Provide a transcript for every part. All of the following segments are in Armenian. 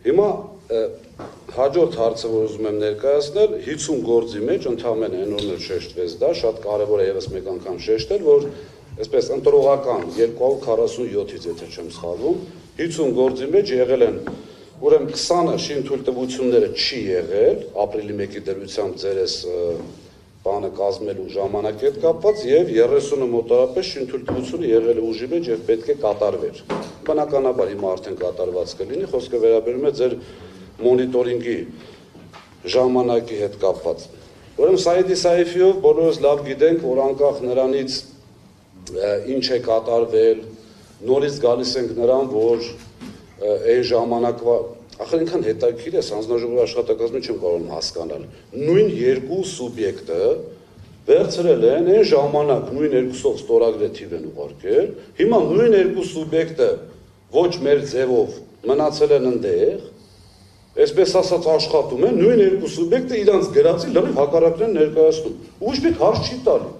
Հիմա հաջորդ հարցը, որ ուզում եմ ներկայացնել, 50 գործի մեջ ընդամենը այնօրն էլ շեշտվեց դա, շատ կարևոր է ևս մեկ անգամ շեշտել, որ այսպես ընտրողական 247-ից, եթե չեմ սխալվում, 50 գործի մեջ եղել են, ուրեմն 20-ը շինթույլտվությունները չի եղել, ապրիլի 1-ի դրությամբ ձերես բանը կազմելու ժամանակի հետ կապված եւ 30-ը մոտարապես շինթույլտվությունը եղել է ուժի մեջ եւ պետք է կատարվեր։ Բնականաբար հիմա արդեն կատարված կլինի, խոսքը վերաբերում է ձեր մոնիտորինգի ժամանակի հետ կապված։ Ուրեմն Սաիդի Սայֆիով բոլորս լավ գիտենք, որ անկախ նրանից ինչ է կատարվել, նորից գալիս ենք նրան, որ այն ժամանակվա ախր ինքան հետաքրքիր է, հանձնաժողովի աշխատակազմի չեմ կարող հասկանալ։ Նույն երկու սուբյեկտը վերցրել են այն ժամանակ նույն երկուսով ստորագրե թիվ են ուղարկել, հիմա նույն երկու սուբյեկտը ոչ մեր ձևով մնացել են ընդեղ, այսպես ասած աշխատում են, նույն երկու սուբյեկտը իրանց գրածի լրիվ հակառակն են ներկայացնում։ Ուժբեք հարց չի տալի։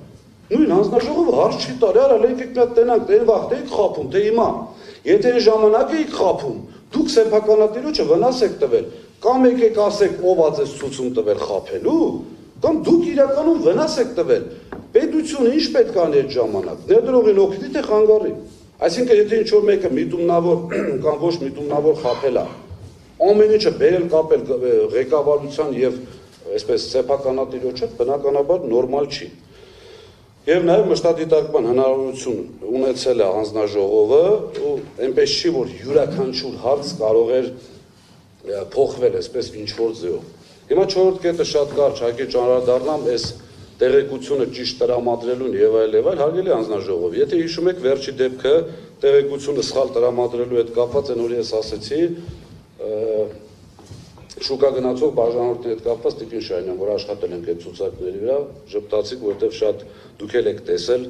Նույն հանձնաժողովը հարց չի տալի, արա եկեք մի հատ տենանք, այն վաղ եք խափում, թե հիմա։ Եթե այն ժամանակ եք խափում, դուք սեփականատիրոջը վնաս եք տվել, կամ եկեք ասեք ով ա ձեզ ցուցում տվել խափելու, կամ դուք իրականում վնաս եք տվել։ Պետությունը ինչ պետք անի այդ ժամանակ։ Ներդրողին օգնի թե խանգարի։ Այսինքն եթե ինչ որ մեկը միտումնավոր կամ ոչ միտումնավոր խափել է, ամեն ինչը բերել կապել ղեկավարության եւ այսպես սեփականատիրոջը բնականաբար նորմալ չի։ Եվ նաև մշտադիտարկման հնարավորություն ունեցել է հանձնաժողովը, ու այնպես չի, որ յուրաքանչյուր հարց կարող էր փոխվել այսպես ինչ-որ ձևով։ Հիմա 4-րդ կետը շատ կարճ, հակի անդրադառնամ այս տեղեկությունը ճիշտ տրամադրելուն եւ այլ, հարգելի հանձնաժողով, եթե հիշում եք վերջի դեպքը տեղեկությունը սխալ տրամադրելու հետ կապված են, որ ես ասեցի, շուկա գնացող բաժանորդների հետ կապված Տիկին Շահինյան, որ աշխատել ենք այդ ցուցակների վրա, ժպտացիք, որովհետև շատ դուք եք տեսել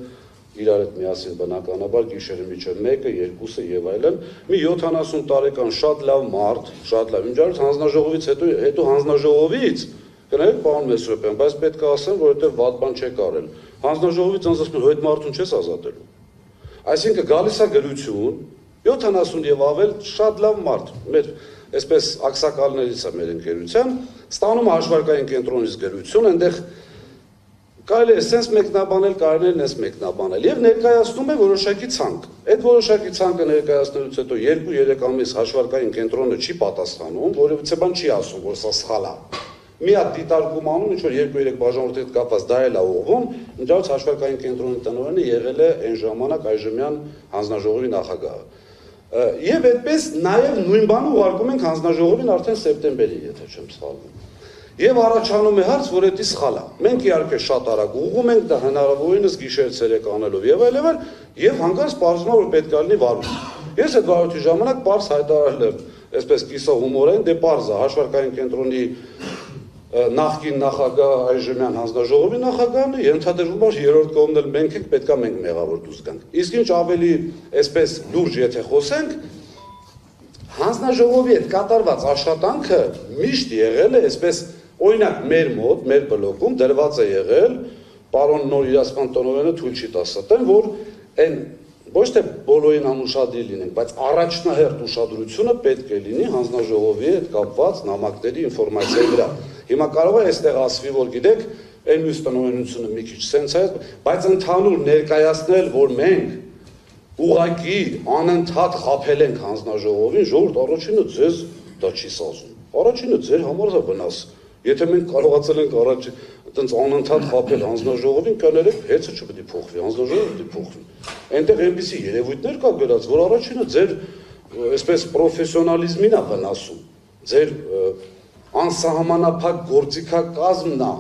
իրար հետ միասին բնականաբար գիշերը միջև 1-ը, 2-ը եւ այլն, մի 70 տարեկան շատ լավ մարդ, շատ լավ, ինչ հանձնաժողովից հետո հանձնաժողովից գնայեք պարոն Մեսրոպյան, բայց պետք է ասեմ, որովհետև վատ բան չեք արել։ Հանձնաժողովից ինձ ասում են, այդ մարդուն չես ազատելու։ Այսինքն գալիս է գրություն, 70 եւ ավել շատ լավ մարդ, մեր այսպես ակսակալներից է մեր ընկերության, ստանում հաշվարկային կենտրոնից գրություն, այնտեղ կարելի է սենց մեկնաբանել, կարելի է նես մեկնաբանել եւ ներկայացնում է որոշակի ցանկ։ Այդ որոշակի ցանկը ներկայացնելուց հետո 2-3 ամիս հաշվարկային կենտրոնը չի պատասխանում, որովհետեւ բան չի ասում, որ սա սխալ է։ Մի հատ դիտարկում անում, ինչ որ 2-3 բաժանորդի հետ կապված դա էլ է ուղղում, ինչպես հաշվարկային կենտրոնի տնօրենը եղել է այն ժամանակ այժմյան հանձնաժողովի նախագահը։ Եվ այդպես նաև նույն բանը ուղարկում ենք հանձնաժողովին արդեն սեպտեմբերի, եթե չեմ սխալվում։ Եվ առաջանում է հարց, որ դա սխալ է։ Մենք իհարկե շատ արագ ուղղում ենք դա հնարավորինս գիշեր-ցերեկ անելով եւ այլն, եւ հանկարծ պարզվում է, որ պետք է լինի վարույթ։ Ես այդ վարույթի ժամանակ պարզ հայտարարել եմ, այսպես կիսո հումորեն, դե պարզ է, հաշվարկային կենտրոնի նախկին նախագահ այժմյան հանձնաժողովի նախագահն է, ենթադրվում է երրորդ կողմն էլ մենք ենք, պետք է մենք մեղավոր դուրս գանք։ Իսկ ինչ ավելի այսպես լուրջ եթե խոսենք, հանձնաժողովի հետ կատարված աշխատանքը միշտ եղել է այսպես օրինակ մեր մոտ, մեր բլոկում դրված է եղել, պարոն նոր իրացման տնօրենը թույլ չի տա ստեն, որ այն ոչ թե բոլորին անուշադրի լինենք, բայց առաջնահերթ ուշադրությունը պետք է լինի հանձնաժողովի հետ կապված նամակների ինֆորմացիայի վրա։ Հիմա կարող է այստեղ ասվի, որ գիտեք, այն մյուս տնօրենությունը մի քիչ սենց է, բայց ընդհանուր ներկայացնել, որ մենք ուղղակի անընդհատ խաբել ենք հանձնաժողովին, ժողովուրդ առաջինը ձեզ դա չի սազում։ Առաջինը ձեր համար է վնաս։ Եթե մենք կարողացել ենք այտենց անընդհատ խաբել հանձնաժողովին, կներեք, հեծը չպետք է փոխվի, հանձնաժողովը պետք է փոխվի։ Այնտեղ այնպիսի երևույթներ կա գրած, որ առաջինը ձեր այսպես պրոֆեսիոնալիզմին է վնասում, ձեր անսահմանափակ գործիքակազմն է,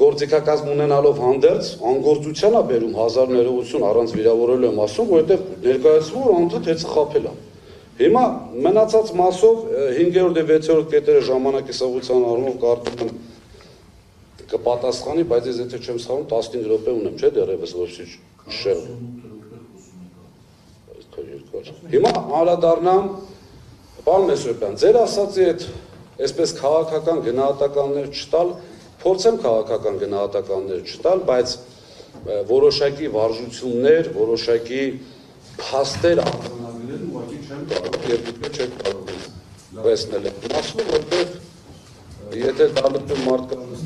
գործիքակազմ ունենալով հանդերձ անգործության է բերում հազար ներողություն առանց վիրավորելու եմ ասում, որովհետև ներկայացվում որ անընդհատ հեծը խաբել է։ Հիմա մնացած մասով 5-րդ եւ 6-րդ կետերը ժամանակի սղության առումով կարծում եմ կպատասխանի, բայց ես եթե չեմ սխալվում 15 րոպե ունեմ, չէ՞ դեռևս որոշիչ շել։ Հիմա անդրադառնամ պարոն Մեսրոպյան, ձեր ասացի այդ այսպես քաղաքական գնահատականներ չտալ, փորձեմ քաղաքական գնահատականներ չտալ, բայց որոշակի վարժություններ, որոշակի փաստեր անդրադառնալ ուղղակի չեմ կարող, եւ դուք չեք կարող տեսնել եմ ասում, որտեղ եթե դալու մարդկանց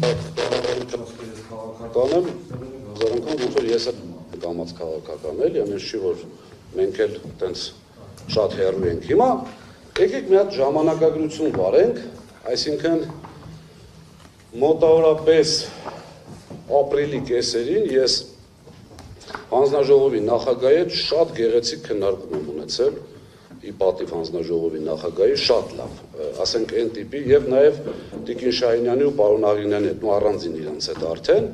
քաղաքական եմ, զորքան ոնց որ ես եմ կամած քաղաքական էլի, ամեն չի որ մենք էլ տենց շատ հեռու ենք։ Հիմա եկեք մի հատ ժամանակագրություն վարենք, այսինքն մոտավորապես ապրիլի կեսերին ես հանձնաժողովի նախագահի հետ շատ գեղեցիկ քննարկում եմ ունեցել, ի պատիվ հանձնաժողովի նախագահի շատ լավ, ասենք այն տիպի եւ նաեւ Տիկին Շահինյանի ու պարոն Աղինյանի հետ ու առանձին իրանց հետ արդեն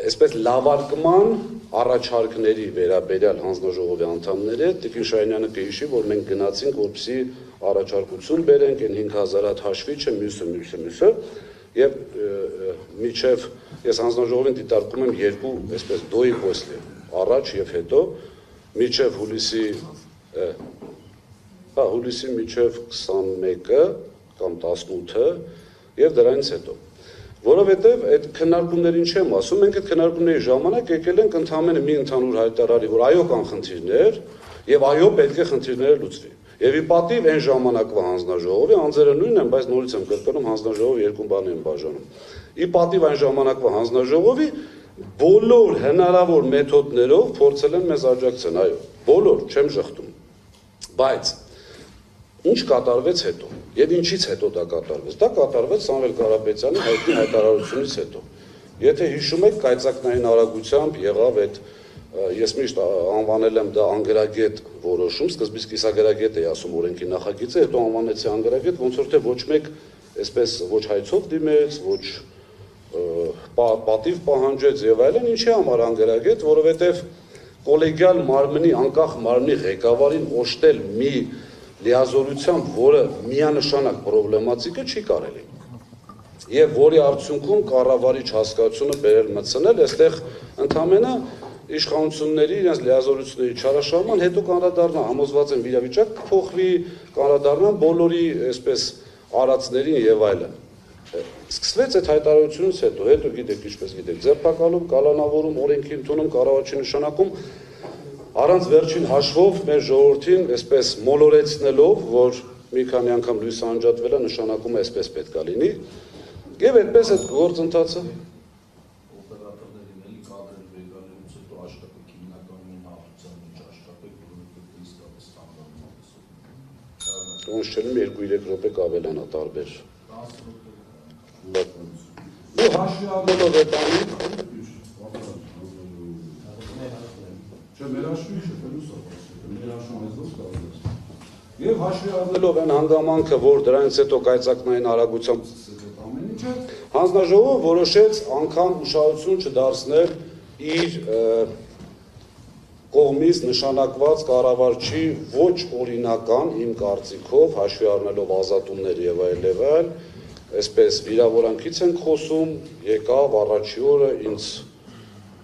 այսպես լավարկման առաջարկների վերաբերյալ հանձնաժողովի անդամների հետ Տիկին Շահինյանը կհիշի, որ մենք գնացինք, որպեսզի առաջարկություն բերենք այն 5000 հատ հաշվի չէ, մյուսը եւ միջև ես հանձնաժողովին դիտարկում եմ երկու այսպես դոյի պոստի առաջ եւ հետո միջև հուլիսի միջև 21-ը կամ 18-ը եւ դրանից հետո որովհետեւ այդ քննարկումներին չեմ ասում, մենք այդ քննարկումների ժամանակ եկել ենք ընդհանրապես մի ընդհանուր հայտարարի, որ այո կան խնդիրներ եւ այո պետք է խնդիրները լուծվի։ Եվ ի պատիվ այն ժամանակվա հանձնաժողովի անձերը նույնն են, բայց նորից եմ կրկնում հանձնաժողովը երկու բան են բաժանում։ Ի պատիվ այն ժամանակվա հանձնաժողովի բոլոր հնարավոր մեթոդներով փորձել են մեզ աջակցել, այո, բոլոր, չեմ շղթում։ Բայց ինչ կատարվեց հետո։ Եվ ինչից հետո դա կատարվեց։ Դա կատարվեց Սամվել Կարապետյանի հայտնի հայտարարությունից հետո։ Եթե հիշում եք, կայծակնային արագությամբ եղավ այդ ես միշտ անվանել եմ դա անգրագետ որոշում, սկզբից կիսագրագետ էի ասում օրենքի նախագիծը, հետո անվանեցի անգրագետ, ոնց որ թե ոչ մեկ այսպես ոչ հայցով դիմեց, ոչ պատիվ պահանջեց եւ այլն, ինչի համար անգրագետ, որովհետեւ կոլեգիալ մարմնի, անկախ մարմնի ղեկավարին օժտել մի լիազորությամբ, որը միանշանակ պրոբլեմատիկ է, չի կարելի։ Եվ որի արդյունքում կառավարիչ հասկացությունը բերել մտցնել, այստեղ ընդամենը իշխանությունների իրենց լիազորությունների չարաշահման, հետո կանրադառնա, համոզված եմ վիճակ կփոխվի, կանրադառնան բոլորի այսպես արածներին եւ այլն։ Սկսվեց այդ հայտարարությունից հետո գիտեք ինչպես գիտեք, ձերբակալում, կալանավորում, օրենքի ընդունում, կառավարչի նշանակում առանց վերջին հաշվով մեր ժողովրդին այսպես մոլորեցնելով, որ մի քանի անգամ լույսը անջատվել է, նշանակում է այսպես պետք է լինի, եւ այդպես այդ գործընթացը ոնց չեմ 2-3 րոպե կավելանա տարբեր։ Դու հաշվի առնելով այդ անի Եվ հաշվի առնելով այն հանգամանքը, որ դրանից հետո կայծակնային արագությամբ ամեն ինչը, հանձնաժողովը որոշեց անգամ ուշադրություն չդարձնել իր կողմից նշանակված կառավարչի ոչ օրինական իմ կարծիքով հաշվի առնելով ազատումներ եւ այլ, այսպես վիրավորանքից ենք խոսում, եկավ առաջի օրը ինձ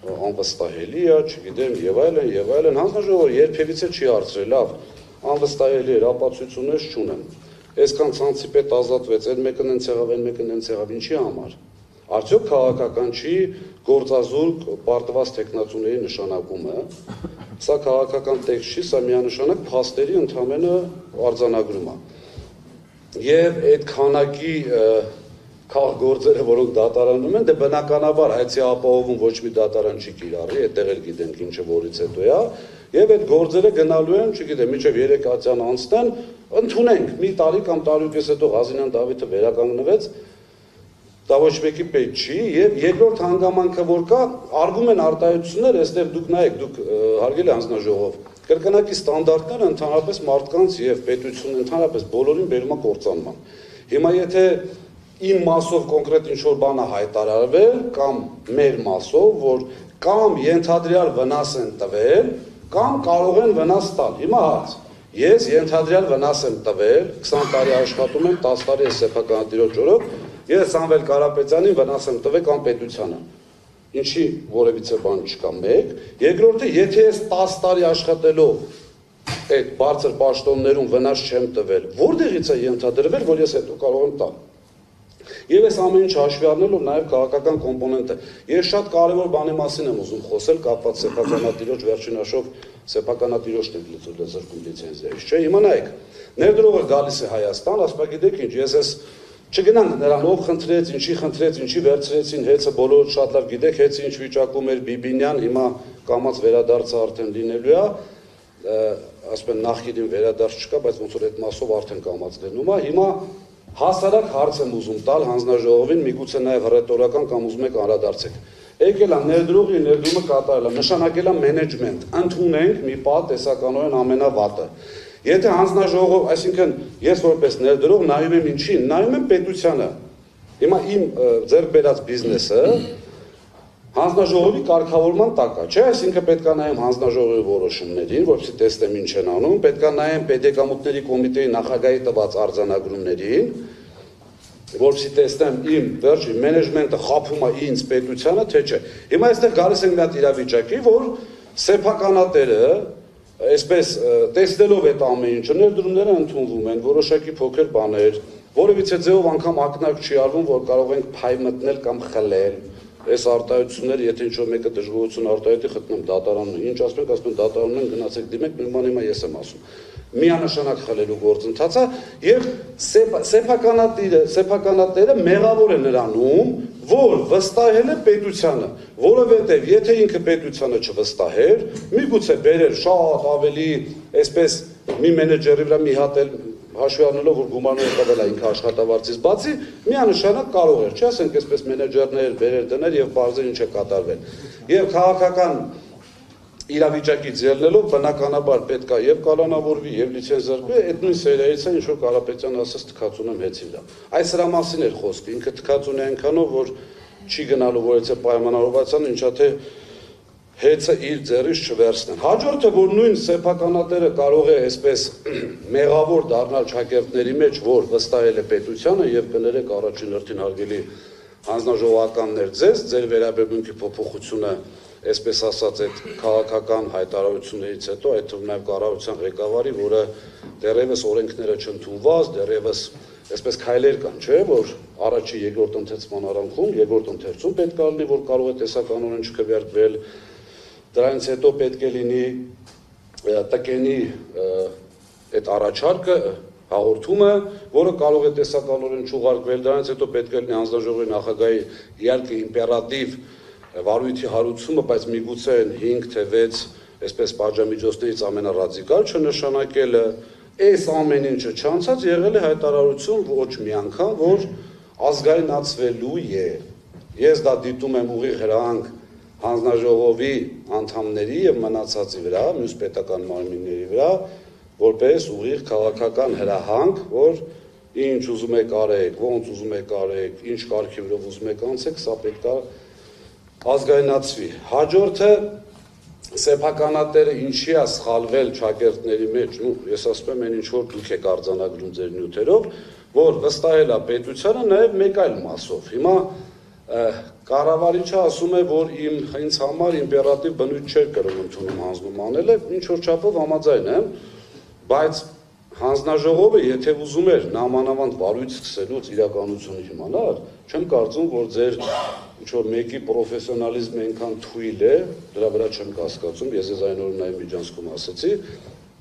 անվստահելի է, չգիտեմ եւ այլն, հանձնաժողովը երբևիցե չի հարցրել, լավ, անվստահելի էր, ապացույցներ չունեմ։ Այսքան ցանցի պետ ազատվեց, այն մեկն են ցեղավ, այն մեկն են ցեղավ, ինչի համար։ Արդյոք քաղաքական չի գործազուրկ պարտված տեխնացուների նշանակումը, սա քաղաքական տեքստ չի, սա միանշանակ փաստերի ընդհանրը արձանագրում է։ Եվ այդ քանակի քաղաքգործերը, որոնք դատարանում են, դե բնականաբար հայցի ապահովում ոչ մի դատարան չի կիրառի, այդտեղ էլ գիտենք ինչը որից հետո է, եւ այդ գործերը գնալու են, չգիտեմ, մինչեւ 3 ատյան անցնեն, ընդունենք, մի տարի կամ տարուկես հետո Ղազինյան Դավիթը վերականգնվեց, դա ոչ մեկի պետք չի, եւ երկրորդ հանգամանքը որ կա, արվում են արտահայտություններ, այստեղ դուք նայեք, դուք հարգելի հանձնաժողով, կրկնակի ստանդարտները ընդհանրապես մարդկանց եւ պետություն ընդհանրապես բոլորին բերում է կործանման։ Հիմա եթե իմ մասով կոնկրետ ինչ-որ բան է հայտարարվել, կամ մեր մասով, որ կամ ենթադրյալ վնաս են տվել, կամ կարող են վնաս տալ։ Հիմա հարց, ես ենթադրյալ վնաս եմ տվել, 20 տարի աշխատում եմ, 10 տարի ես սեփականատիրոջ օրոք, ես Սամվել Կարապետյանին վնաս եմ տվել կամ պետությանը։ Ինչի որևիցե բան չկա մեկ, երկրորդը, եթե ես 10 տարի աշխատելով այդ բարձր պաշտոններում վնաս չեմ տվել, որտեղից է ենթադրվել, որ ես հետո կարող եմ տալ։ Եվ այս ամեն ինչ հաշվի առնելով նաև քաղաքական կոմպոնենտը։ Ես շատ կարևոր բանի մասին եմ ուզում խոսել, կապված սեփականատիրոջ վերջին հաշվով սեփականատիրոջն է զրկում լիցենզիայից, չէ՞։ Հիմա նայեք, Ներդրողը գալիս է Հայաստան, ասում է գիտեք ինչ, ես ես չգնանք նրան ով խնդրեց, ինչի վերցրեցին, հեծը բոլորը շատ լավ գիտեք, հեծը ինչ վիճակում էր Բիբինյան, հիմա կամած վերադարձը արդեն լինելու է, ասում են նախկինին վերադարձ չկա, բայց ոնց որ այդ մասով արդեն կամած լինում է, հիմա հասարակ հարց եմ ուզում տալ հանձնաժողովին, միգուցե նաև հռետորական կամ ուզում եք անդրադարձեք։ Եկել է ներդրողի ներդրումը կատարել է, նշանակել է մենեջմենտ, ընդունենք մի պահ տեսականորեն ամենավատը։ Եթե հանձնաժողով, այսինքն ես որպես ներդրող նայում եմ ինչին, նայում եմ պետությանը։ Հիմա իմ ձեռք բերած բիզնեսը հանձնաժողովի կարգավորման տակ է, չէ՞, այսինքն պետք է նայեմ հանձնաժողովի որոշումներին, որպեսզի տեսնեմ ինչ են անում, պետք է նայեմ պետեկամուտների կոմիտեի նախագահի տված արձանագրումներին, որպեսզի տեսնեմ իմ վերջի մենեջմենտը խաբում է ինձ պետությանը, թե չէ։ Հիմա այստեղ գալիս ենք մի հատ իրավիճակի, որ սեփականատերը այսպես տեսնելով այդ ամեն ինչը ներդրումները ընդունվում են, որոշակի փոքր բաներ, որևիցե ձևով անգամ ակնարկ չի արվում, որ կարող ենք փայ մտնել կամ խլել։ Այս արտահայտությունները, եթե ինչ-որ մեկը դժգոհություն արտահայտի, խտնեմ դատարանում, ինչ ասում են դատարանում են գնացեք դիմեք, մի բան հիմա ես եմ ասում։ Միանշանակ խլելու գործընթացը եւ սեփականատերը մեղավոր է նրանում, որ վստահել է պետությանը, որովհետեւ եթե ինքը պետությանը չվստահեր, միգուցե բերեր շատ ավելի, այսպես մի մենեջերի վրա մի հատ էլ հաշվի առնելով, որ գումարները տվել է ինքը աշխատավարձից բացի, միանշանակ կարող էր, չէ՞, ասենք այսպես մենեջերներ բերեր դներ եւ բարձր ինչ է կատարվել։ Եվ քաղաքական իրավիճակից ելնելով բնականաբար պետք է եւ կալանավորվի եւ լիցենզարկվի, այդ նույն սերիայից է ինչ որ Կարապետյանը ասաց թքածուն եմ հեծի վրա։ Այս սրա մասին էր խոսքը, ինքը թքածուն է այնքանով, որ չի գնալու որեցե պայմանավորվածան, ինչա թե հեծը իր ձեռից չվերցնեն։ Հաջորդը, որ նույն սեփականատերը կարող է այսպես մեղավոր դառնալ շակերտների մեջ, որ վստահել է պետությանը եւ կներեք առաջին հերթին հարգելի հանձնաժողովականներ ձեր վերաբերմունքի փոփոխությունը այսպես ասած այդ քաղաքական հայտարարություններից հետո, այդ թվում նաև կառավարության ղեկավարի, որը դեռևս օրենքները չընդունված, դեռևս այսպես քայլեր կան, չէ՞, որ առաջի երկրորդ ընթերցման արանքում, երկրորդ ընթերցում պետք է լինի, որ կարող է տեսականորեն չքվեարկվել, դրանից հետո պետք է լինի տկենի այդ առաջարկը, հաղորդումը, որը կարող է տեսականորեն չուղարկվել, դրանից հետո պետք է լինի հանձնաժողովի նախագահի իհարկե իմպերատիվ վարույթի հարուցումը, բայց միգուցե 5 թե 6 այսպես պատժամիջոցներից ամենառադիկալ չնշանակելը, այս ամեն ինչը չանցած եղել է հայտարարություն ոչ մի անգամ, որ ազգայնացվելու է։ Ես դա դիտում եմ ուղիղ հրահանգ հանձնաժողովի անդամների եւ մնացածի վրա, մյուս պետական մարմինների վրա, որպես ուղիղ քաղաքական հրահանգ, որ ինչ ուզում եք արեք, ոնց ուզում եք արեք, ինչ կարգի վրա ուզում եք անցեք, սա պետք է ազգայնացվի։ Հաջորդը սեփականատերը ինչի է սխալվել շակերտների մեջ, ես ասում եմ, այն ինչ որ դուք եք արձանագրում ձեր նյութերով, որ վստահել է պետությանը նաև մեկ այլ մասով։ Հիմա կառավարիչը ասում է, որ ինձ համար իմպերատիվ բնույթ չէր կրում ընդունում հանձնում անելը, ինչ որ չափով համաձայն եմ, բայց հանձնաժողովը, եթե ուզում էր նամանավանդ վարույթ սկսելուց իրականությունը իմանալ, չեմ կարծում, որ ձեր ինչ-որ մեկի պրոֆեսիոնալիզմը այնքան թույլ է, դրա վրա չեմ կասկածում, ես այս այն օրն այն միջանցքում ասեցի,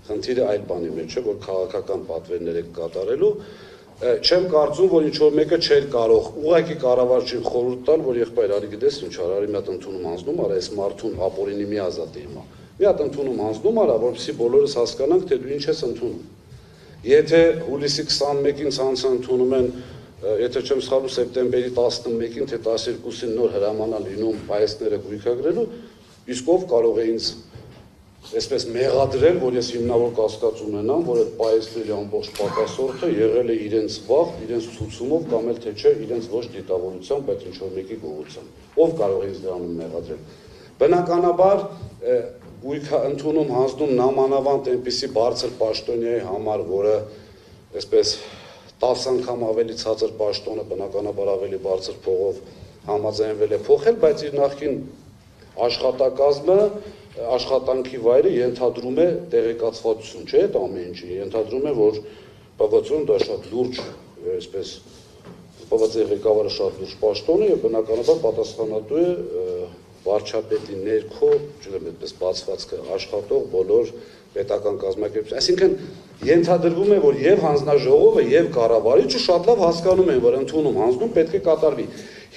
խնդիրը այլ բանի մեջ է, որ քաղաքական պատվերներ եք կատարելու, չեմ կարծում, որ ինչ-որ մեկը չէր կարող, ուղղակի կառավարչին խորհուրդ տալ, որ եղբայր արի գիտես ինչ արի, մի հատ ընդունում հանձնում արա, այս մարդուն ապօրինի մի ազատի հիմա, մի հատ ընդունում հանձնում արա, որպեսզի բոլորս հասկանանք, թե դու ինչ ես ընդունում։ Եթե հուլիսի 21-ին ցանցը ընդունում են, եթե չեմ սխալվում, սեպտեմբերի 11-ին թե 12-ին նոր հրամանա լինում պայեսները գույքագրելու, իսկ ով կարող է ինձ այսպես մեղադրել, որ ես հիմնավոր կասկած ունենամ, որ այդ պայեսների ամբողջ պակասորդը եղել է իրենց վաղ, իրենց ցուցումով կամ էլ թե չէ, իրենց ոչ դիտավորությամբ, բայց ինչ-որ մեկի գողությամբ։ Ով կարող է ինձ դրանում մեղադրել։ Բնականաբար գույքը ընդունում հանձնում նամանավանդ այնպիսի բարձր պաշտոնյայի համար, որը այսպես 10 անգամ ավելի ցածր պաշտոնը բնականաբար ավելի բարձր փողով համաձայնվել է փոխել, բայց իր նախկին աշխատակազմը, աշխատանքի վայրը ենթադրում է տեղեկացվածություն, չէ՞, այդ ամեն ինչի, ենթադրում է, որ ՊՎԾ-ում դա շատ լուրջ, այսպես ՊՎԾ-ի ղեկավարը շատ լուրջ պաշտոն է եւ բնականաբար պատասխանատու է վարչապետի ներքո, չգիտեմ, այդպես բացվածքը աշխատող բոլոր պետական կազմակերպություններ։ Այսինքն ենթադրվում է, որ եւ հանձնաժողովը եւ կառավարիչը շատ լավ հասկանում են, որ ընդունում հանձնում պետք է կատարվի։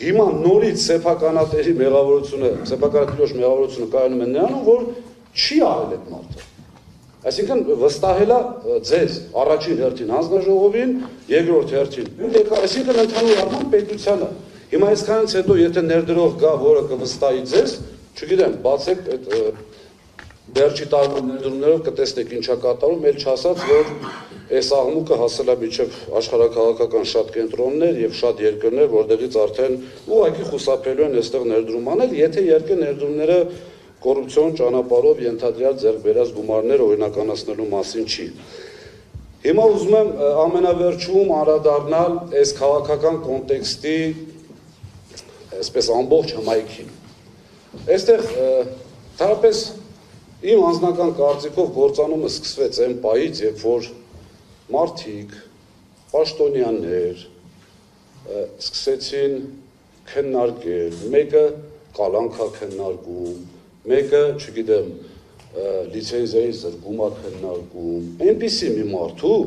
Հիմա նորից սեփականատերի մեղավորությունը, սեփականատիրոջ մեղավորությունը կայանում է նրանում, որ չի արել այդ մարդը։ Այսինքն վստահելա ձեզ առաջին հերթին հանձնաժողովին, երկրորդ հերթին, այսինքն ընդհանուր առմամբ պետությանը։ Հիմա այսքանից հետո եթե ներդրող գա, որը կվստահի ձեզ, չգիտեմ, բացեք այդ վերջի տարվա ներդրումներով կտեսնեք ինչա կատարում, ել չասած, որ այս աղմուկը հասել է մինչև աշխարհաքաղաքական շատ կենտրոններ եւ շատ երկրներ, որտեղից արդեն ուղղակի խուսափելու են այստեղ ներդրում անել, եթե երկրի ներդրումները կոռուպցիոն ճանապարհով ենթադրյալ ձեռք բերած գումարներ օրինականացնելու մասին չի։ Հիմա ուզում եմ ամենավերջում անդրադառնալ այս քաղաքական կոնտեքստի այսպես ամբողջ հմայքին։ Այստեղ թարապես իմ անձնական կարծիքով գործանումը սկսվեց այն պահից, երբ որ մարդիկ, պաշտոնյաներ սկսեցին քննարկել, մեկը կալանք է քննարկում, մեկը, չգիտեմ, լիցենզիայի զրկում է քննարկում, այնպիսի մի մարդու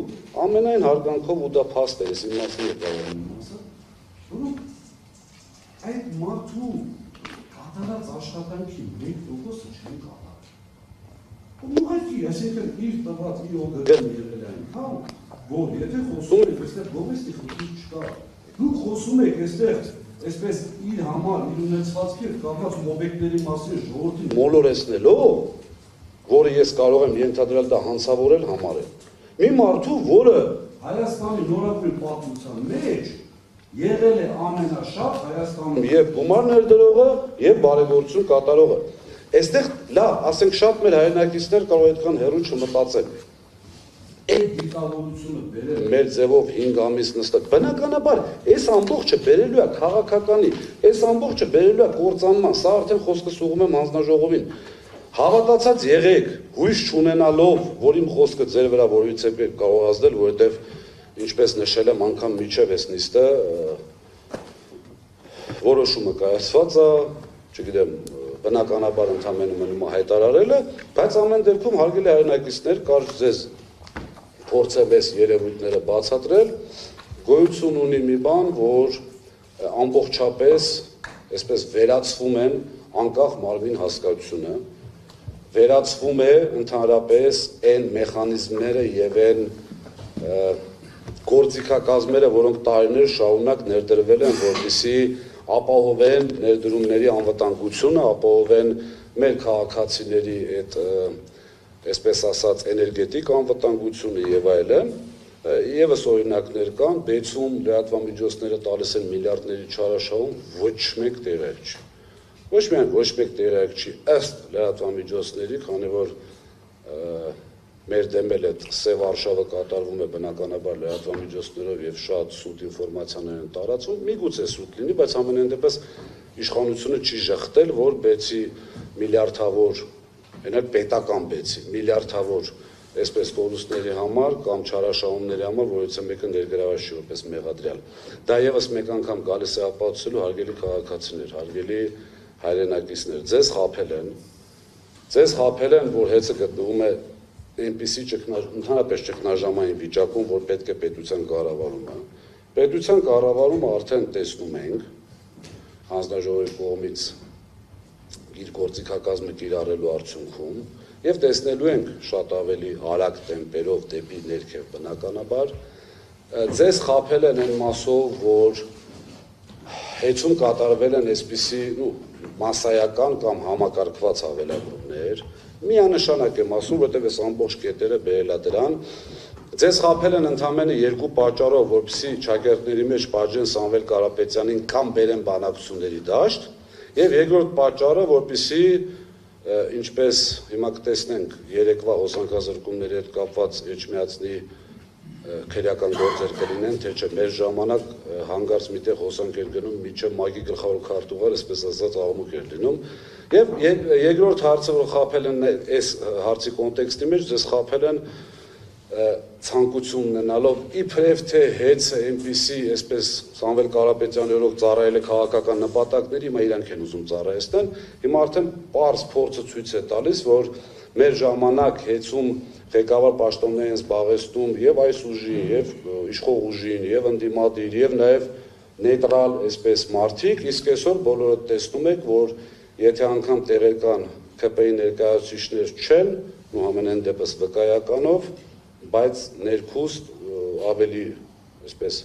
ամենայն հարգանքով ու դա փաստ է, ես իմացի եկավարում ասա, այդ մարդու կատարած աշխատանքի 1%-ը չեն կատարել։ Ուղղակի, այսինքն իր տված իր օգտին եղել այնքան, որ եթե խոսում եք այստեղ գովեստի խնդիր չկա, դուք խոսում եք այստեղ այսպես իր համար իր ունեցվածքի հետ կապված օբյեկտների մասին ժողովրդին մոլորեցնելով, որը ես կարող եմ ենթադրել դա հանցավորել համարել։ Մի մարդու, որը Հայաստանի նորագույն պատմության մեջ եղել է ամենաշատ Հայաստանում եւ գումար ներդրողը եւ բարեգործություն կատարողը։ Այստեղ լավ, ասենք շատ մեր հայրենակիցներ կարող այդքան հեռու չմտածեն։ Այդ դիտավորությունը բերել մեր ձևով 5 ամիս նստել։ Բնականաբար, այս ամբողջը բերելու է քաղաքականի, այս ամբողջը բերելու է կործանման, սա արդեն խոսքս ուղղում եմ հանձնաժողովին։ Հավատացած եղեք, հույս չունենալով, որ իմ խոսքը ձեր վրա որից է կարող ազդել, որովհետեւ ինչպես նշել եմ անգամ միջև այս նիստը որոշումը կայացված է, չգիտեմ, բնականաբար ընդհանրապես մնում է հայտարարելը, բայց ամեն դեպքում հարգելի հայրենակիցներ, կարճ ձեզ փորձեմ այս երևույթները բացատրել, գոյություն ունի մի բան, որ ամբողջապես այսպես վերացվում են անկախ մարմին հասկացությունը, վերացվում է ընդհանրապես այն մեխանիզմները եւ այն գործիքակազմերը, որոնք տարիներ շարունակ ներդրվել են, որպեսզի ապահովեն ներդրումների անվտանգությունը, ապահովեն մեր քաղաքացիների այդ այսպես ասած էներգետիկ անվտանգությունը եւ այլն, եւս օրինակներ կան, բեցում լրատվամիջոցները տալիս են միլիարդների չարաշահում, ոչ մեկ տեղյակ չի։ Ոչ միայն ոչ մեկ տեղյակ չի, ըստ լրատվամիջոցների, քանի որ մեր դեմ էլ այդ սև արշավը կատարվում է բնականաբար լրատվամիջոցներով եւ շատ սուտ ինֆորմացիաներ են տարածում, միգուցե սուտ լինի, բայց ամենայն դեպս իշխանությունը չի ժխտել, որ բեցի միլիարդավոր Այնակ պետական բեցի, միլիարդավոր այսպես կորուստների համար կամ չարաշահումների համար, որից մեկը ներգրաված չի որպես մեղադրյալ։ Դա եւս մեկ անգամ գալիս է ապացուցելու հարգելի քաղաքացիներ, հարգելի հայրենակիցներ, ձեզ խաբել են, որ հեծը գտնվում է այնպիսի ընդհանրապես ճգնաժամային վիճակում, որ պետք է պետության կառավարումը։ Պետության կառավարումը արդեն տեսնում ենք հանձնաժողովի կողմից իր գործիքակազմը կիրառելու արդյունքում եւ տեսնելու ենք շատ ավելի արագ տեմպերով դեպի ներքև բնականաբար ձեզ խաբել են այն մասով, որ հեծում կատարվել են այսպիսի մասսայական կամ համակարգված հավելագրումներ, միանշանակ եմ ասում, որտեղ այս ամբողջ կետերը բերել է դրան, ձեզ խաբել են ընդամենը երկու պատճառով, որպեսզի ճակերտների մեջ բաժեն Սամվել Կարապետյանին կամ բերեն բանակցությունների դաշտ, եւ երկրորդ պատճառը, որպեսզի ինչպես հիմա կտեսնենք երեկվա հոսանքազրկումների հետ կապված Էջմիածնի քրեական գործեր կլինեն, թե չէ մեր ժամանակ հանգարց միտեղ հոսանք էր գնում միջև մագի գլխավոր քարտուղար, այսպես ասած աղմուկ էր լինում, եւ երկրորդ հարցը, որ խաբել են այս հարցի կոնտեքստի մեջ, ձեզ խաբել են ցանկություն ունենալով իբրև թե հեծը այնպիսի այսպես Սամվել Կարապետյանի օրոք ծառայել է քաղաքական նպատակների, հիմա իրանք են ուզում ծառայեցնեն, հիմա արդեն պարզ փորձը ցույց է տալիս, որ մեր ժամանակ հեծում ղեկավար պաշտոններին զբաղեցնում եւ այս ուժին, եւ իշխող ուժին, եւ ընդդիմադիր, եւ նաեւ նեյտրալ այսպես մարդիկ, իսկ այսօր բոլորը տեսնում եք, որ եթե անգամ տեղական ԿՊ-ի ներկայացուցիչներ չեն, ու ամենայն դեպս վկայականով, բայց ներքուստ ավելի այսպես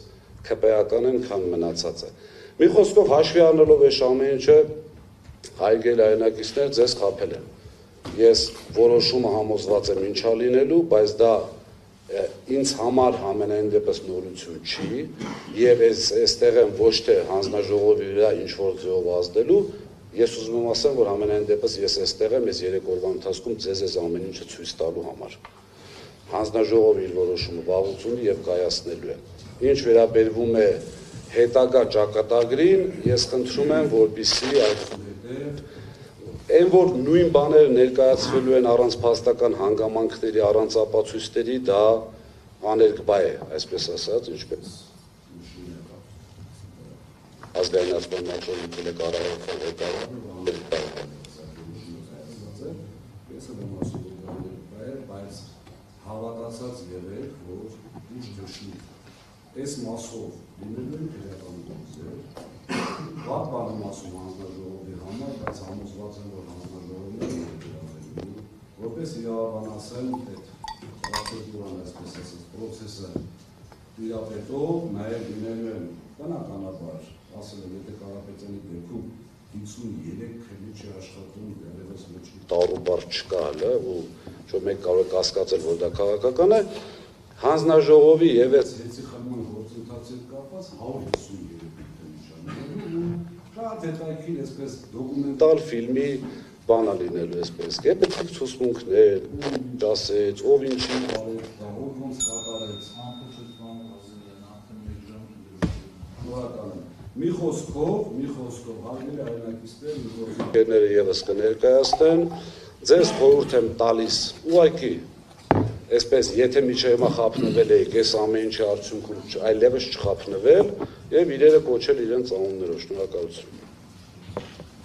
ԿՊ-ական են, քան մնացածը։ Մի խոսքով հաշվի առնելով այս ամեն ինչը հայգել հայրենակիցներ ձեզ խաբել են։ Ես որոշումը համոզված եմ ինչա լինելու, բայց դա ինձ համար ամենայն դեպս նորություն չի, եւ այստեղ եմ ոչ թե հանձնաժողովի վրա ինչ-որ ձեով ազդելու, ես ուզում եմ ասեմ, որ ամենայն դեպս ես այստեղ եմ այս 3 օրվա ընթացքում ձեզ ամեն ինչը ցույց տալու համար։ Հանձնաժողովը իր որոշումը վաղուց ունի եւ կայացնելու է։ Ինչ վերաբերվում է հետագա ճակատագրին, ես խնդրում եմ, որպեսզի այն որ նույն բաները ներկայացվելու են առանց փաստական հանգամանքների, առանց ապացույցների, դա աներկբա է, այսպես ասած, ինչպես ազգայնացման նախորդել է կառավարության ղեկավարը, բայց հավատացած եղեք, որ ուժ դժնի այս մասով լինելու են քրեական գործեր, վատ բան եմ ասում հանձնաժողովի համար, բայց համոզված եմ, որ հանձնաժողովն է որպես իրավաբանասեն այդ պրոցեդուրան, այսպես ասած, պրոցեսը տիրապետող նաև լինելու են բնականաբար, ասել եմ, եթե Կարապետյանի դեպքում 53 քրիչ աշխատում դեռևս ոչ մի տարու բառ չկա հələ, ու չէ մեկ կարող է կասկածել, որ դա քաղաքական է, հանձնաժողովի եւ այդ հեծի խմբման գործընթացի հետ կապված 153 քրիչ շատ հետաքրքիր այսպես դոկումենտալ ֆիլմի բանա լինելու այսպես, պետք է ցուցմունքներ, դասեց, ով ինչի ոնց կատարեց, մի խոսքով հարգելի հայրենակիցներ, ընկերները եւս կներկայացնեն, ձեզ խորհուրդ եմ տալիս, ուղղակի այսպես, եթե միջև հիմա խափնվել եք, այս ամեն ինչի արդյունքում այլևս չխափնվել եւ իրերը կոչել իրենց անուններով, շնորհակալություն։